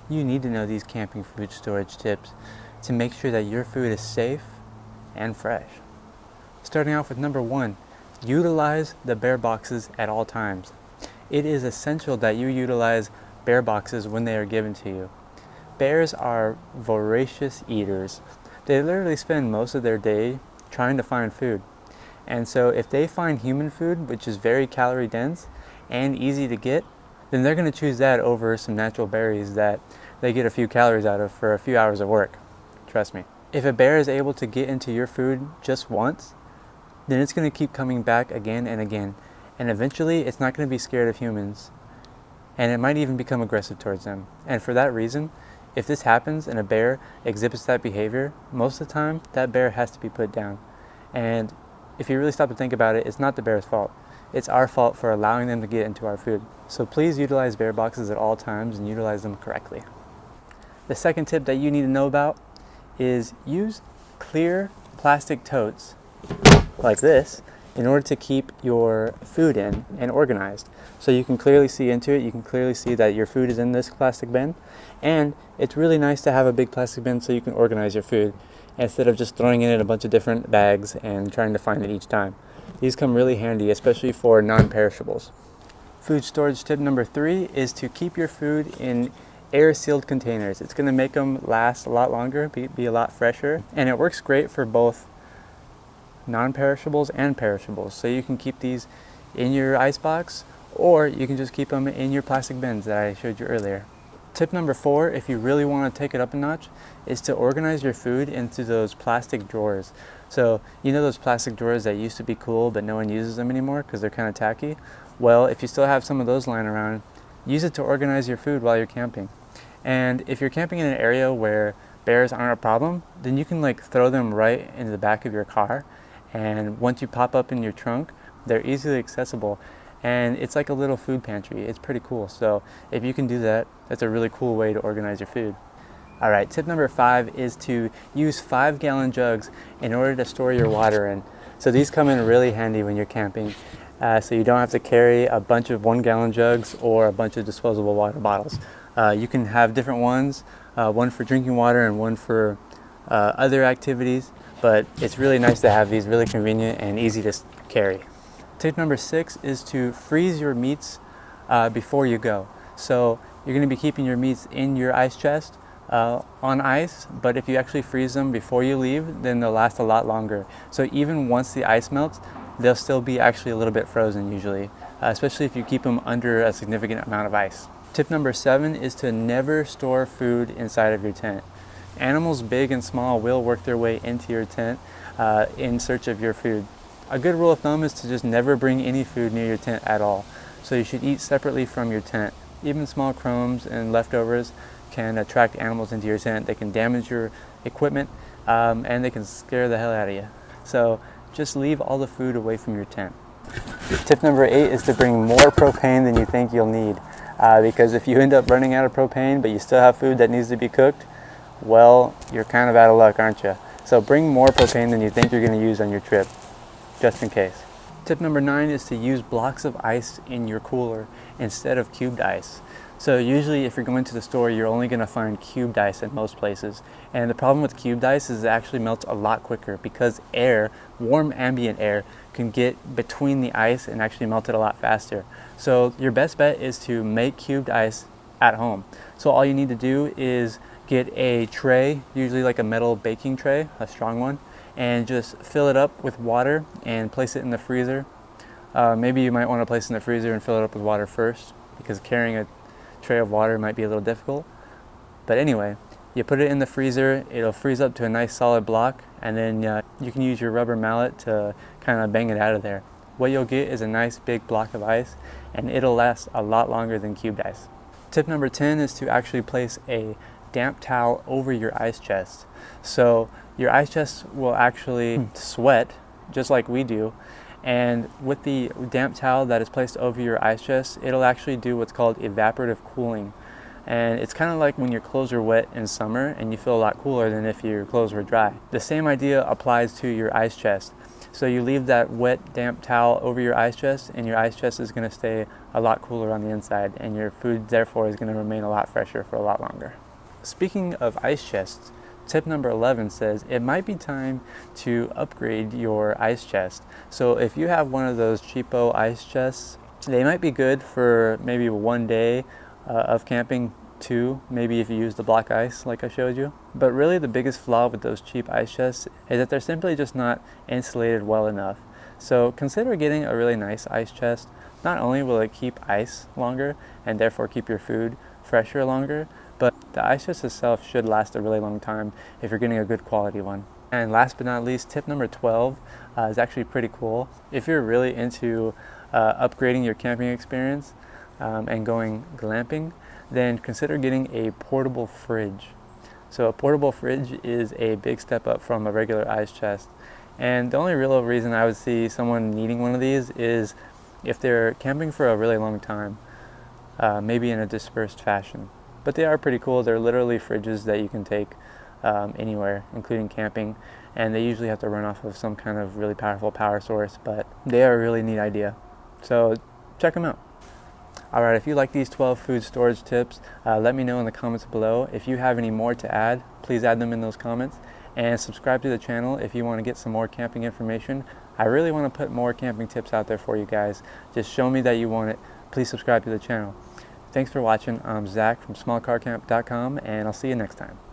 You need to know these camping food storage tips to make sure that your food is safe and fresh. Starting off with number 1, utilize the bear boxes at all times. It is essential that you utilize bear boxes when they are given to you. Bears are voracious eaters. They literally spend most of their day trying to find food. And so if they find human food, which is very calorie dense and easy to get, then they're going to choose that over some natural berries that they get a few calories out of for a few hours of work. Trust me. If a bear is able to get into your food just once, then it's going to keep coming back again and again. And eventually it's not going to be scared of humans. And it might even become aggressive towards them. And for that reason, if this happens and a bear exhibits that behavior, most of the time that bear has to be put down. And if you really stop to think about it, it's not the bear's fault. It's our fault for allowing them to get into our food. So please utilize bear boxes at all times and utilize them correctly. The second tip that you need to know about is use clear plastic totes like this in order to keep your food in and organized. So you can clearly see into it, you can clearly see that your food is in this plastic bin, and it's really nice to have a big plastic bin so you can organize your food instead of just throwing it in a bunch of different bags and trying to find it each time. These come really handy, especially for non-perishables. Food storage tip number 3 is to keep your food in air-sealed containers. It's going to make them last a lot longer, be a lot fresher, and it works great for both non-perishables and perishables. So you can keep these in your icebox, or you can just keep them in your plastic bins that I showed you earlier. Tip number 4, if you really want to take it up a notch, is to organize your food into those plastic drawers. So you know those plastic drawers that used to be cool but no one uses them anymore because they're kind of tacky? Well, if you still have some of those lying around, use it to organize your food while you're camping. And if you're camping in an area where bears aren't a problem, then you can throw them right into the back of your car, and once you pop up in your trunk, they're easily accessible, and it's like a little food pantry. It's pretty cool. So if you can do that, that's a really cool way to organize your food. All right, tip number 5 is to use 5-gallon jugs in order to store your water in. So these come in really handy when you're camping. So you don't have to carry a bunch of 1-gallon jugs or a bunch of disposable water bottles. You can have different ones, one for drinking water and one for other activities, but it's really nice to have these, really convenient and easy to carry. Tip number 6 is to freeze your meats before you go. So you're going to be keeping your meats in your ice chest on ice, but if you actually freeze them before you leave, then they'll last a lot longer. So even once the ice melts, they'll still be actually a little bit frozen usually, especially if you keep them under a significant amount of ice. Tip number 7 is to never store food inside of your tent. Animals big and small will work their way into your tent in search of your food. A good rule of thumb is to just never bring any food near your tent at all. So you should eat separately from your tent. Even small crumbs and leftovers can attract animals into your tent. They can damage your equipment and they can scare the hell out of you. So just leave all the food away from your tent. Tip number 8 is to bring more propane than you think you'll need. Because if you end up running out of propane but you still have food that needs to be cooked, well, you're kind of out of luck, aren't you? So bring more propane than you think you're going to use on your trip, just in case. Tip number 9 is to use blocks of ice in your cooler instead of cubed ice. So usually if you're going to the store, you're only going to find cubed ice in most places. And the problem with cubed ice is it actually melts a lot quicker because air, warm ambient air, can get between the ice and actually melt it a lot faster. So your best bet is to make cubed ice at home. So all you need to do is get a tray, usually like a metal baking tray, a strong one, and just fill it up with water and place it in the freezer. Maybe you might want to place it in the freezer and fill it up with water first, because carrying a tray of water might be a little difficult. But anyway, you put it in the freezer, it'll freeze up to a nice solid block, and then you can use your rubber mallet to kind of bang it out of there. What you'll get is a nice big block of ice, and it'll last a lot longer than cubed ice. Tip number 10 is to actually place a damp towel over your ice chest. So your ice chest will actually sweat just like we do, and with the damp towel that is placed over your ice chest, it'll actually do what's called evaporative cooling. And it's kind of like when your clothes are wet in summer and you feel a lot cooler than if your clothes were dry. The same idea applies to your ice chest. So you leave that wet, damp towel over your ice chest, and your ice chest is going to stay a lot cooler on the inside, and your food therefore is going to remain a lot fresher for a lot longer. Speaking of ice chests, tip number 11 says it might be time to upgrade your ice chest. So if you have one of those cheapo ice chests, they might be good for maybe one day of camping, two, maybe if you use the block ice like I showed you. But really the biggest flaw with those cheap ice chests is that they're simply just not insulated well enough. So consider getting a really nice ice chest. Not only will it keep ice longer and therefore keep your food fresher longer, but the ice chest itself should last a really long time if you're getting a good quality one. And last but not least, tip number 12 is actually pretty cool. If you're really into upgrading your camping experience and going glamping, then consider getting a portable fridge. So a portable fridge is a big step up from a regular ice chest. And the only real reason I would see someone needing one of these is if they're camping for a really long time, maybe in a dispersed fashion. But they are pretty cool. They're literally fridges that you can take anywhere, including camping, and they usually have to run off of some kind of really powerful power source, but they are a really neat idea. So check them out. Alright, if you like these 12 food storage tips, let me know in the comments below. If you have any more to add, please add them in those comments. And subscribe to the channel if you want to get some more camping information. I really want to put more camping tips out there for you guys. Just show me that you want it. Please subscribe to the channel. Thanks for watching. I'm Zach from SmallCarCamp.com, and I'll see you next time.